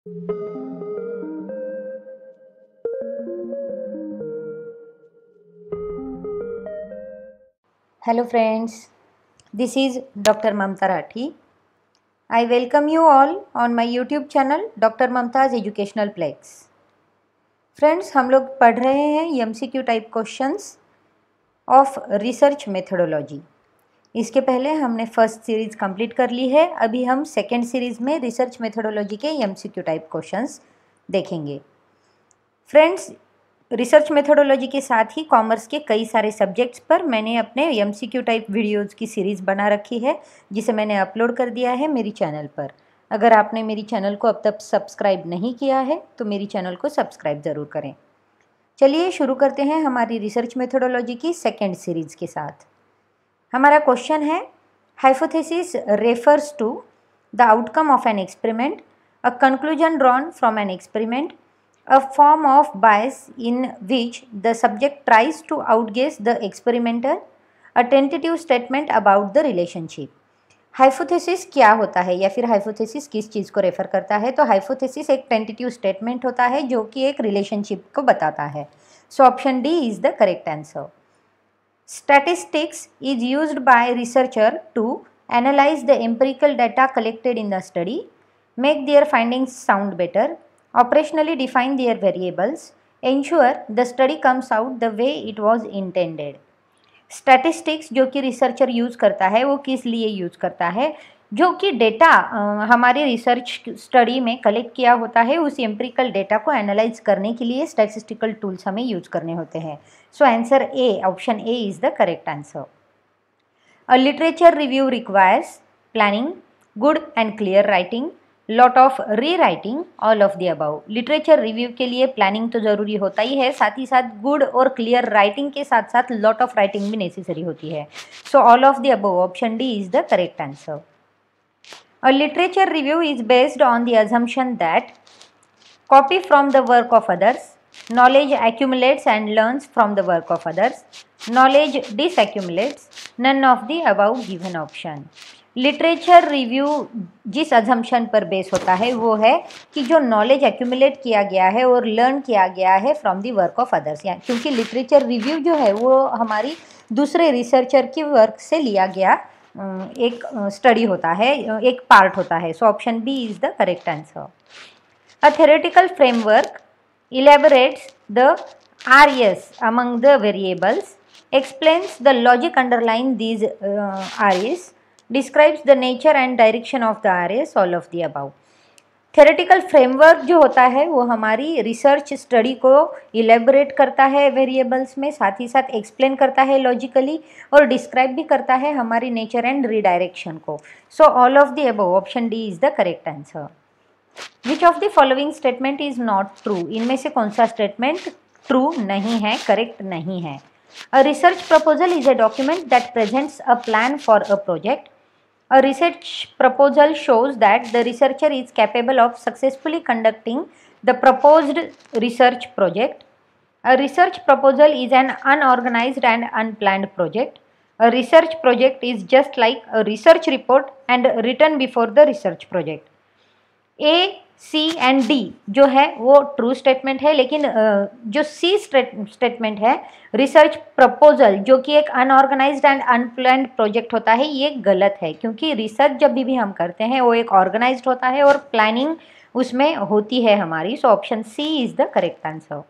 Hello friends, this is Dr. Mamta Rathi. I welcome you all on my YouTube channel Dr. Mamta's Educational Plex. Friends, हम लोग पढ़ रहे हैं MCQ type questions of research methodology. इसके पहले हमने first series complete कर ली है। अभी हम सेकेंड सीरीज़ में रिसर्च मेथोडोलॉजी के MCQ टाइप क्वेश्चंस देखेंगे। फ्रेंड्स, रिसर्च मेथोडोलॉजी के साथ ही कॉमर्स के कई सारे सब्जेक्ट्स पर मैंने अपने MCQ टाइप वीडियोज़ की सीरीज़ बना रखी है, जिसे मैंने अपलोड कर दिया है मेरी चैनल पर। अगर आपने मेरी चैनल को अब तक सब्सक्राइब नहीं किया है तो मेरी चैनल को सब्सक्राइब ज़रूर करें। चलिए शुरू करते हैं हमारी रिसर्च मेथोडोलॉजी की सेकेंड सीरीज़ के साथ। हमारा क्वेश्चन है, hypothesis refers to the outcome of an experiment, a conclusion drawn from an experiment, a form of bias in which the subject tries to outguess the experimenter, a tentative statement about the relationship। Hypothesis क्या होता है या फिर hypothesis किस चीज़ को refer करता है? तो हाइपोथेसिस एक टेंटेटिव स्टेटमेंट होता है जो कि एक रिलेशनशिप को बताता है। So option D is the correct answer. Statistics is used by researcher to analyse the empirical data collected in the study, make their findings sound better, operationally define their variables, ensure the study comes out the way it was intended। Statistics जो कि researcher use करता है वो किस लिए use करता है? जो कि डेटा हमारे रिसर्च स्टडी में कलेक्ट किया होता है, उस एम्पिरिकल डेटा को एनालाइज करने के लिए स्टैटिस्टिकल टूल्स हमें यूज़ करने होते हैं। So answer A, option A is the correct answer. A literature review requires planning, good and clear writing, lot of री writing, all of the above. Literature review के लिए प्लानिंग तो ज़रूरी होता ही है, साथ ही साथ गुड और क्लियर राइटिंग के साथ साथ लॉट ऑफ राइटिंग भी नेसेसरी होती है। So all of the above, option D is the correct answer. A literature review is based on the assumption that copy from the work of others, knowledge accumulates and learns from the work of others, knowledge disaccumulates, none of the above given option। Literature review जिस assumption पर base होता है वो है कि जो knowledge accumulate किया गया है और लर्न किया गया है from the work of others, या क्योंकि लिटरेचर रिव्यू जो है वो हमारी दूसरे रिसर्चर की वर्क से लिया गया एक स्टडी होता है, एक पार्ट होता है। So option B is the correct answer. A theoretical framework elaborates the RS among the variables, explains the logic underlying these RS, describes the nature and direction of the RS, all of the above। Theoretical framework जो होता है वो हमारी research study को elaborate करता है variables में, साथ ही साथ एक्सप्लेन करता है लॉजिकली और डिस्क्राइब भी करता है हमारी नेचर एंड रीडायरेक्शन को। So all of the above, option D is the correct answer. Which of the following statement is not true? इनमें से कौन सा स्टेटमेंट ट्रू नहीं है, करेक्ट नहीं है? A research proposal is a document that presents a plan for a project. A research proposal shows that the researcher is capable of successfully conducting the proposed research project. A research proposal is an unorganised and unplanned project. A research project is just like a research report and written before the research project. A, C and D जो है वो true statement है, लेकिन जो सी statement है, research proposal जो कि एक अनऑर्गेनाइज्ड एंड अनप्लान्ड प्रोजेक्ट होता है, ये गलत है, क्योंकि रिसर्च जब भी हम करते हैं वो एक ऑर्गेनाइज्ड होता है और प्लानिंग उसमें होती है हमारी। So option C is the correct answer.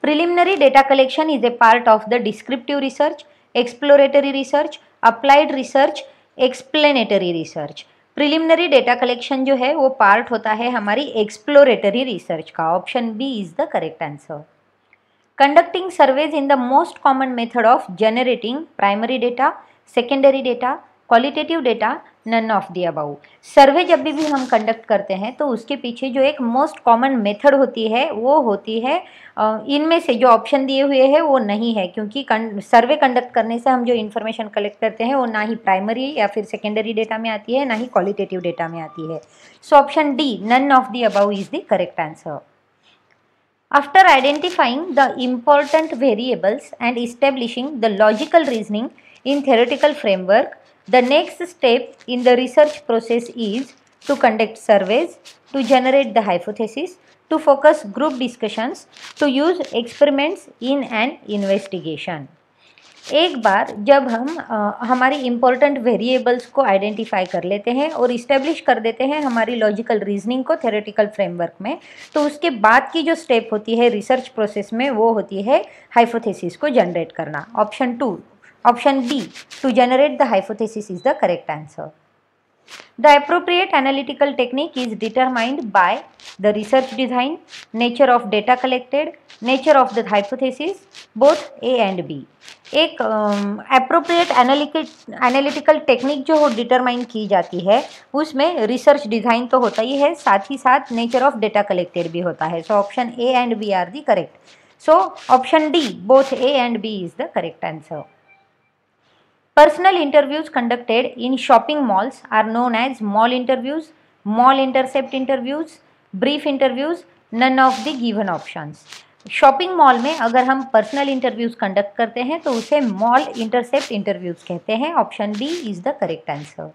Preliminary data collection is a part of the descriptive research, exploratory research, applied research, explanatory research. Preliminary data collection जो है वो पार्ट होता है हमारी एक्सप्लोरेटरी रिसर्च का। Option B is the correct answer. Conducting surveys in the most common method of generating primary data, secondary data, qualitative data, none of the above. Survey जब भी हम कंडक्ट करते हैं तो उसके पीछे जो एक मोस्ट कॉमन मेथड होती है वो होती है, इनमें से जो ऑप्शन दिए हुए हैं वो नहीं है, क्योंकि सर्वे कंडक्ट करने से हम जो इन्फॉर्मेशन कलेक्ट करते हैं वो ना ही प्राइमरी या फिर सेकेंडरी डेटा में आती है, ना ही क्वालिटेटिव डेटा में आती है। So option D, none of the above is the correct answer. After identifying the important variables and establishing the logical reasoning in theoretical framework, the next step in the research process is to conduct surveys, to generate the hypothesis, to focus group discussions, to use experiments in an investigation. एक बार जब हम हमारी important variables को identify कर लेते हैं और establish कर देते हैं हमारी लॉजिकल रीजनिंग को थ्योरेटिकल फ्रेमवर्क में, तो उसके बाद की जो स्टेप होती है रिसर्च प्रोसेस में वो होती है हाइपोथेसिस को जनरेट करना. Option B, to generate the hypothesis is the correct answer. The appropriate analytical technique is determined by the research design, nature of data collected, nature of the hypothesis, both A and B. एक appropriate analytical technique जो determine की जाती है उसमें research design तो होता ही है, साथ ही साथ नेचर ऑफ डेटा कलेक्टेड भी होता है. So option A and B are the correct. So option D, both A and B is the correct answer. Personal interviews conducted in shopping malls are known as mall interviews, mall intercept interviews, brief interviews, none of the given options. Shopping mall में अगर हम personal interviews conduct करते हैं तो उसे mall intercept interviews कहते हैं. Option D is the correct answer.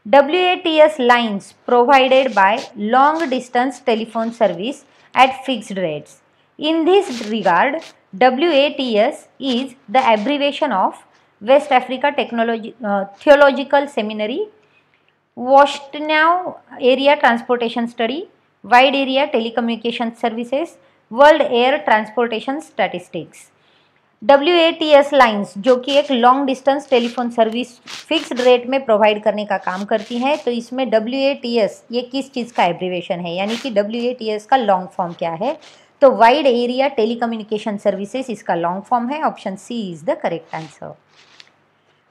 WATS lines provided by long distance telephone service at fixed rates. In this regard, WATS is the abbreviation of West Africa Theological Seminary, Washtenaw Area Transportation Study, Wide Area Telecommunication Services, World Air Transportation Statistics. WATS lines जो कि एक long distance telephone service fixed rate में provide करने का काम करती हैं, तो इसमें WATS ये किस चीज़ का एब्रीवेशन है, यानी कि WATS का लॉन्ग फॉर्म क्या है, तो वाइड एरिया टेलीकम्युनिकेशन सर्विसेज इसका लॉन्ग फॉर्म है. Option C is the correct answer.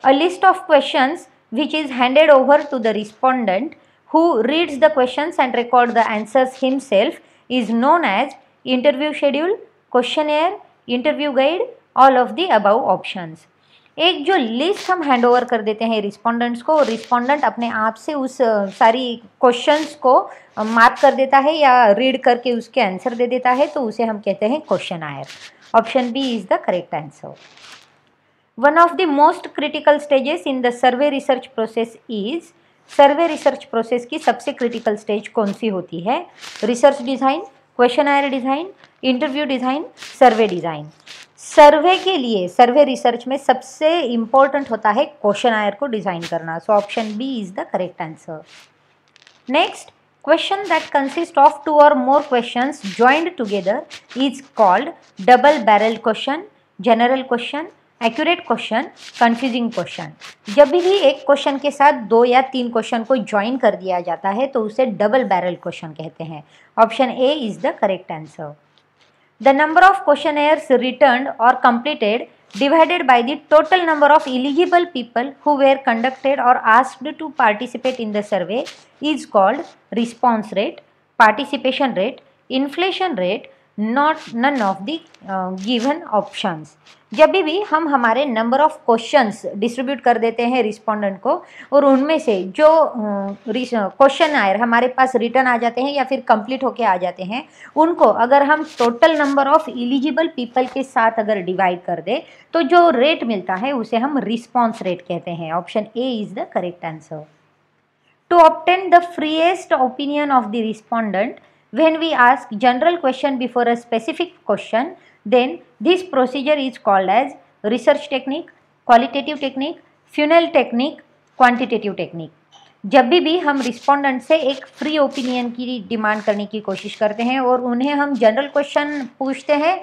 A list of questions which is handed over to the respondent who reads the questions and record the answers himself is known as interview schedule, questionnaire, interview guide, all of the above options. एक जो list हम hand over कर देते हैं respondents को, respondent अपने आप से उस सारी क्वेश्चंस को मार्क कर देता है या रीड करके उसके आंसर दे देता है, तो उसे हम कहते हैं questionnaire. Option B is the correct answer. One of the most critical stages in the survey research process is, survey research process की सबसे क्रिटिकल स्टेज कौन सी होती है? Research design, questionnaire design, interview design, survey design. Survey के लिए सर्वे research में सबसे इम्पोर्टेंट होता है क्वेश्चनायर को डिज़ाइन करना. So option B is the correct answer. Next, question that consists of 2 or more questions joined together is called double barrel question, general question, accurate question, confusing question. जब भी एक question के साथ 2 या 3 question को join कर दिया जाता है तो उसे डबल बैरल क्वेश्चन कहते हैं. Option A is the correct answer. The number of questionnaires returned और completed divided by the total number of eligible people who were conducted or asked to participate in the survey is called response rate, participation rate, inflation rate, none of the given options. जब भी हम हमारे number of questions distribute कर देते हैं respondent को और उनमें से जो क्वेश्चन आए हमारे पास रिटर्न आ जाते हैं या फिर कंप्लीट होके आ जाते हैं, उनको अगर हम total number of eligible people के साथ अगर डिवाइड कर दे तो जो रेट मिलता है उसे हम रिस्पॉन्स रेट कहते हैं. Option A is the correct answer. To obtain the freest opinion of the respondent when we ask general question before a specific question, then this procedure is called as research technique, qualitative technique, funnel technique, quantitative technique. जब भी हम respondent से एक free opinion की demand करने की कोशिश करते हैं और उन्हें हम जनरल क्वेश्चन पूछते हैं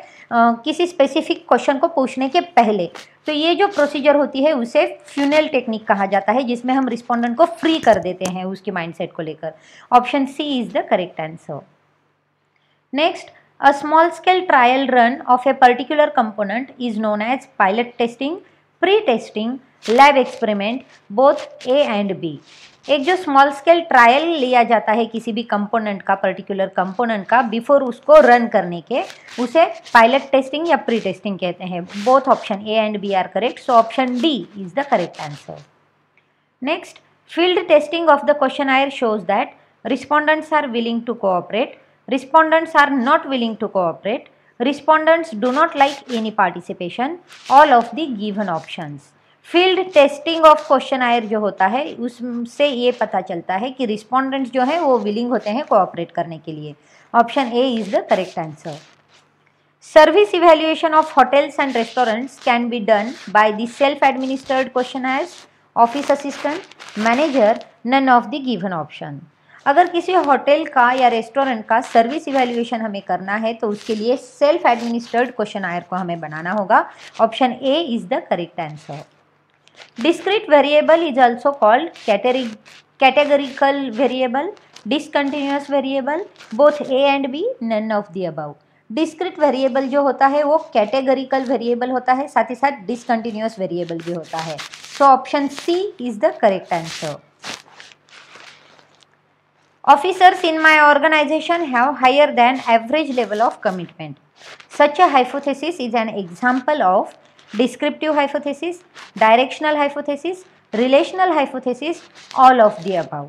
किसी स्पेसिफिक क्वेश्चन को पूछने के पहले, तो ये जो प्रोसीजर होती है उसे फ्यूनल टेक्निक कहा जाता है, जिसमें हम रिस्पोंडेंट को फ्री कर देते हैं उसके माइंडसेट को लेकर. Option C is the correct answer. Next, a small scale trial run of a particular component is known as pilot testing, pre-testing, lab experiment, both A and B. एक जो small scale trial लिया जाता है किसी भी component का, particular component का, before उसको रन करने के, उसे पायलट टेस्टिंग या प्री टेस्टिंग कहते हैं. Both option A and B are correct. So option D is the correct answer. Next, field testing of the questionnaire shows that respondents are willing to cooperate, respondents are not willing to cooperate, respondents do not like any participation, all of the given options. Field testing of questionnaire जो होता है उससे ये पता चलता है कि respondents जो है वो विलिंग होते हैं कोऑपरेट करने के लिए। Option A is the correct answer. Service evaluation of hotels and restaurants can be done by the self administered questionnaires, office assistant, manager, none of the given option. अगर किसी होटल का या restaurant का service evaluation हमें करना है तो उसके लिए सेल्फ एडमिनिस्ट्रेड क्वेश्चनायर को हमें बनाना होगा। Option A is the correct answer. Discrete variable is also called categorical variable, discontinuous variable, both A and B, none of the above. Discrete variable जो होता है वो categorical variable होता है, साथ ही साथ discontinuous variable भी होता है। So option C is the correct answer. Officers in my organization have higher than average level of commitment. Such a hypothesis is an example of descriptive hypothesis, directional hypothesis, relational hypothesis, all of the above.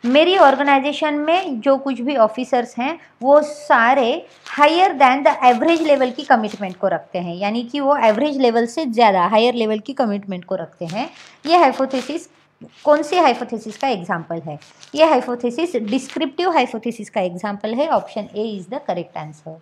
मेरी organisation में जो कुछ भी officers हैं वो सारे higher than the average level की commitment को रखते हैं, यानी कि वो एवरेज लेवल से ज़्यादा हायर लेवल की कमिटमेंट को रखते हैं। ये हाइपोथेसिस कौन सी हाइपोथेसिस का एग्जाम्पल है? ये हाइपोथेसिस डिस्क्रिप्टिव हाइपोथेसिस का एग्जाम्पल है। Option A is the correct answer.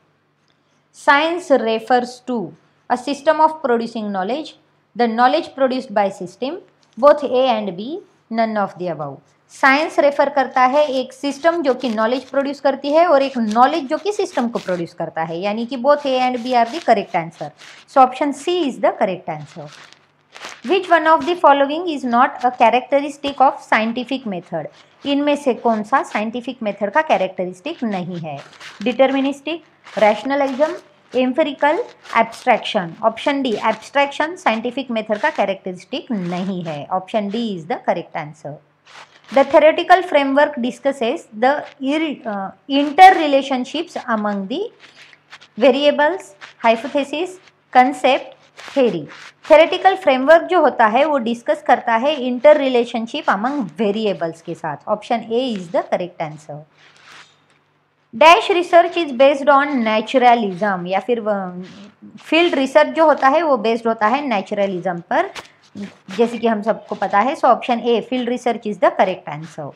Science refers to a system of producing knowledge, the knowledge produced by system, both A and B, none of the above. Science refer करता है एक system जो कि knowledge produce करती है और एक knowledge जो कि सिस्टम को प्रोड्यूस करता है, यानी कि both A and B are the correct answer. So option C is the correct answer. Which one of the following is not a characteristic of scientific method? इनमें से कौन सा साइंटिफिक मेथड का कैरेक्टरिस्टिक नहीं है? Deterministic, rationalism, empirical, abstraction. Option D abstraction scientific method का characteristic नहीं है। Option D is the correct answer. The theoretical framework discusses the inter relationships among the variables, hypothesis, concept, theory. Theoretical framework जो होता है वो discuss करता है inter relationship among variables के साथ। Option A is the correct answer. Dash research is based on naturalism, या फिर फील्ड रिसर्च जो होता है वो बेस्ड होता है नेचुरलिज्म पर, जैसे कि हम सबको पता है। So option A field research is the correct answer.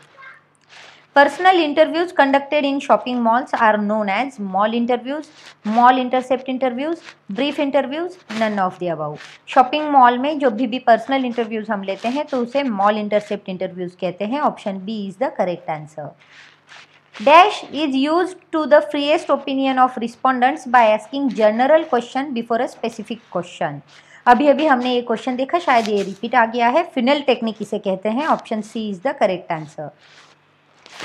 Personal interviews conducted in shopping malls are known as mall interviews, mall intercept interviews, brief interviews, none of the above. Shopping mall में जो भी personal interviews हम लेते हैं तो उसे mall intercept interviews कहते हैं। Option B is the correct answer. Dash is used to the freest opinion of respondents by asking general question before a specific question. अभी हमने ये क्वेश्चन देखा, शायद ये रिपीट आ गया है। फिनल टेक्निक इसे कहते हैं। Option C is the correct answer.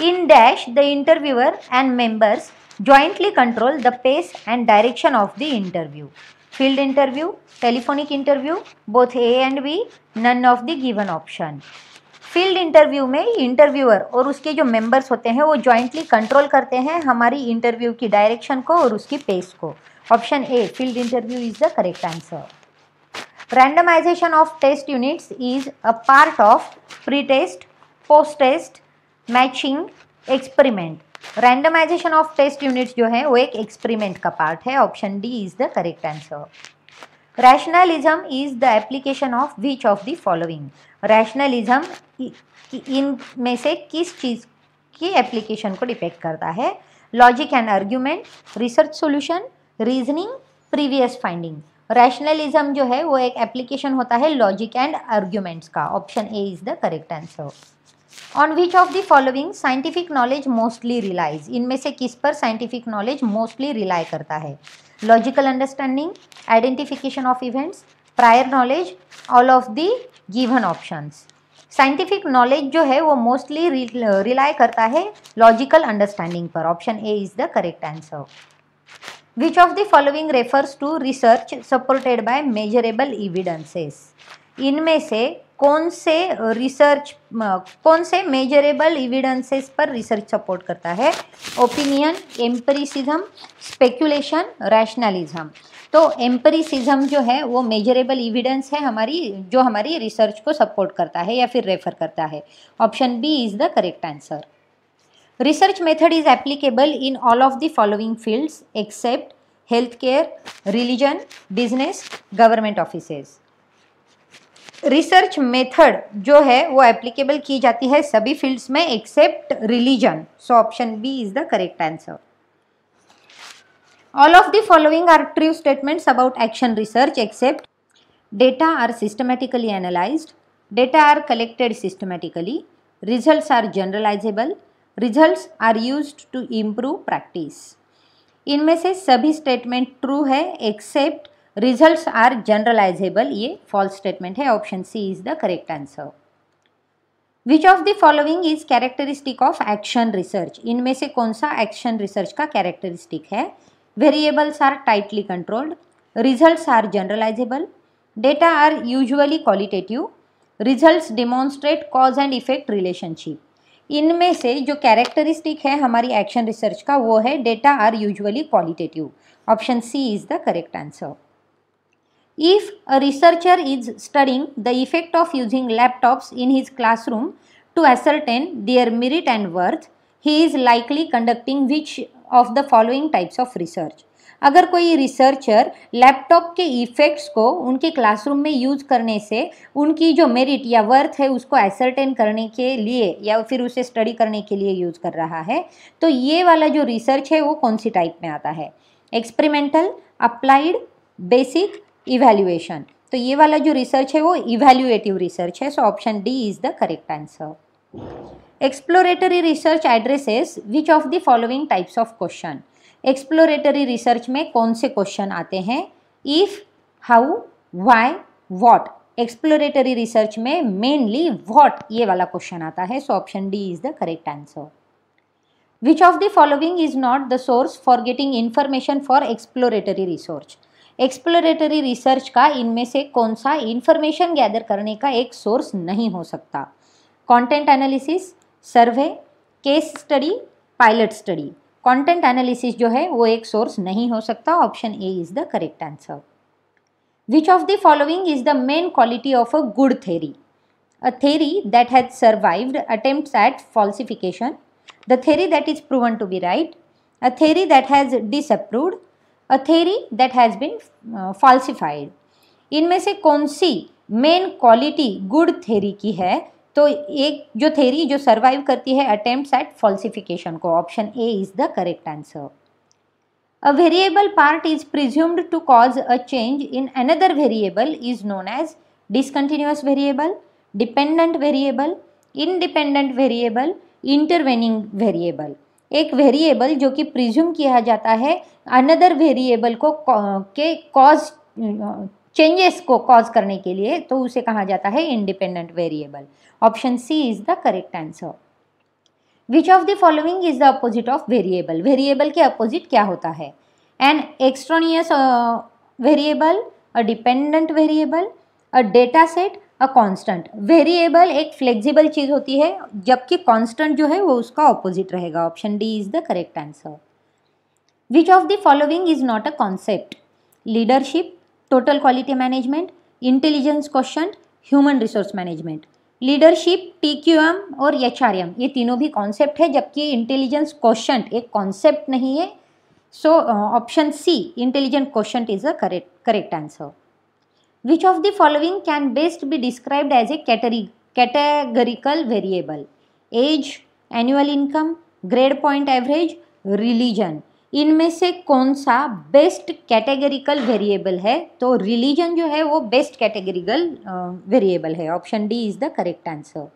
In dash the interviewer and members jointly control the pace and direction of the interview. Field interview, telephonic interview, both A and B, none of the given option. Field interview में interviewer और उसके जो members होते हैं वो jointly control करते हैं हमारी इंटरव्यू की डायरेक्शन को और उसकी पेस को। Option A field interview is the correct answer. Randomization of test units is a part of pre test, post test, matching, experiment. Randomization of test units जो है वो एक एक्सपेरिमेंट का पार्ट है। Option D is the correct answer. Rationalism is the application of which of the following? Rationalism इनमें से किस चीज़ की एप्लीकेशन को डिपेक्ट करता है? Logic and argument, research solution, reasoning, previous finding. Rationalism जो है वो एक एप्लीकेशन होता है लॉजिक एंड आर्ग्यूमेंट्स का। Option A is the correct answer. On which of the following scientific knowledge mostly relies? इनमें से किस पर साइंटिफिक नॉलेज मोस्टली रिलाई करता है? Logical understanding, identification of events, prior knowledge, all of the given options. Scientific knowledge जो है वो mostly rely करता है लॉजिकल अंडरस्टैंडिंग पर। Option A is the correct answer. Which of the following refers to research supported by measurable evidences? इनमें से कौन से मेजरेबल एविडेंसेस पर रिसर्च सपोर्ट करता है? Opinion, empiricism, speculation, rationalism. तो एम्पिरिसिज्म जो है वो मेजरेबल एविडेंस है हमारी रिसर्च को सपोर्ट करता है या फिर रेफर करता है। Option B is the correct answer. Research method is applicable in all of the following fields except health care, religion, business, government offices. Research method जो है वो एप्लीकेबल की जाती है सभी फील्ड्स में except religion. So option B is the correct answer. All of the following are true statements about action research except data are systematically analyzed, data are collected systematically, results are generalizable, results are used to improve practice। इनमें से सभी statement true है except results are generalizable, ये false statement है। Option C is the correct answer. Which of the following is characteristic of action research? इनमें से कौन सा एक्शन रिसर्च का कैरेक्टरिस्टिक है? Variables are tightly controlled, results are generalizable, data are usually qualitative, results demonstrate cause and effect relationship। इनमें से जो characteristic है हमारी एक्शन रिसर्च का वो है data are usually qualitative. Option C is the correct answer. If a researcher is studying the effect of using laptops in his classroom to ascertain their merit and worth, he is likely conducting which of the following types of research? अगर कोई researcher laptop के effects को उनके classroom में use करने से उनकी जो मेरिट या वर्थ है उसको एसरटेन करने के लिए या फिर उसे स्टडी करने के लिए यूज़ कर रहा है, तो ये वाला जो रिसर्च है वो कौन सी टाइप में आता है? Experimental, applied, basic, evaluation. तो ये वाला जो रिसर्च है वो इवैल्यूएटिव रिसर्च है। So option D is the correct answer. Exploratory research addresses which of the following types of question? Exploratory research में कौन से क्वेश्चन आते हैं? If, how, why, what. Exploratory research में मेनली व्हाट ये वाला क्वेश्चन आता है। So option D is the correct answer. Which of the following is not the source for getting information for exploratory research? Exploratory research का इनमें से कौन सा इंफॉर्मेशन गैदर करने का एक सोर्स नहीं हो सकता? Content analysis, survey, case study, pilot study. Content analysis जो है वो एक सोर्स नहीं हो सकता। Option A is the correct answer. Which of the following is the main quality of a good theory? A theory that has survived attempts at falsification, the theory that is proven to be right, a theory that has disproved, a theory that has been falsified. इनमें से कौन सी main quality good theory की है? तो एक जो theory जो survive करती है अटेम्प्ट्स एट फॉल्सिफिकेशन को। Option A is the correct answer. A variable part is presumed to cause a change in another variable is known as discontinuous variable, dependent variable, independent variable, intervening variable. एक variable जो कि presume किया जाता है another variable को के cause changes को cause करने के लिए, तो उसे कहा जाता है independent variable. Option C is the correct answer. Which of the following is the opposite of variable? Variable के अपोजिट क्या होता है? An extraneous variable, a dependent variable, a data set, a constant. Variable एक flexible चीज़ होती है जबकि constant जो है वो उसका ऑपोजिट रहेगा। Option D is the correct answer. Which of the following is not a concept? Leadership, total quality management, intelligence quotient, human resource management. Leadership, TQM और HRM ये तीनों भी कॉन्सेप्ट है जबकि इंटेलिजेंस क्वोशंट एक कॉन्सेप्ट नहीं है। So option C intelligent quotient is the correct answer. Which of the following can best be described as a categorical variable? Age, annual income, grade point average, religion। इनमें से कौन सा best categorical variable है? तो religion जो है वो best categorical variable है। Option D is the correct answer.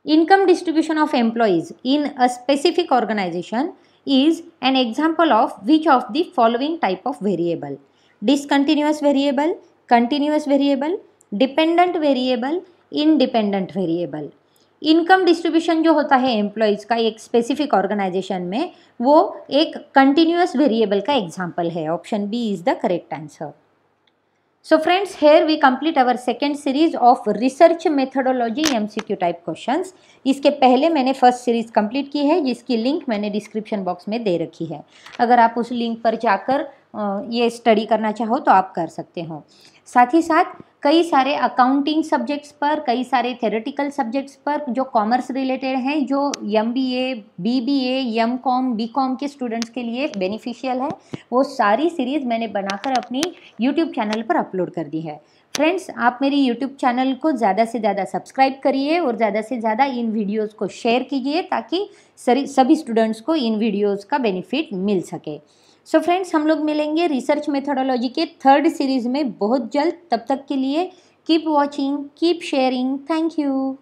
Income distribution of employees in a specific organization is an example of which of the following type of variable? Discontinuous variable, continuous variable, dependent variable, independent variable. Income distribution जो होता है employees का एक specific organisation में वो एक continuous variable का example है। Option B is the correct answer. So friends, here we complete our second series of research methodology MCQ type questions। इसके पहले मैंने फर्स्ट सीरीज कंप्लीट की है जिसकी लिंक मैंने डिस्क्रिप्शन बॉक्स में दे रखी है। अगर आप उस लिंक पर जाकर ये स्टडी करना चाहो तो आप कर सकते हो। साथ ही साथ कई सारे अकाउंटिंग सब्जेक्ट्स पर, कई सारे थेरेटिकल सब्जेक्ट्स पर जो कॉमर्स रिलेटेड हैं, जो MBA, BBA, MCOM, BCOM के स्टूडेंट्स के लिए बेनिफिशियल है, वो सारी सीरीज़ मैंने बनाकर अपनी YouTube चैनल पर अपलोड कर दी है। फ्रेंड्स, आप मेरी यूट्यूब चैनल को ज़्यादा से ज़्यादा सब्सक्राइब करिए और ज़्यादा से ज़्यादा इन वीडियोज़ को शेयर कीजिए ताकि सभी स्टूडेंट्स को इन वीडियोज़ का बेनिफिट मिल सके। सो फ्रेंड्स, हम लोग मिलेंगे रिसर्च मेथोडोलॉजी के 3rd सीरीज़ में बहुत जल्द। तब तक के लिए keep watching, keep sharing. Thank you.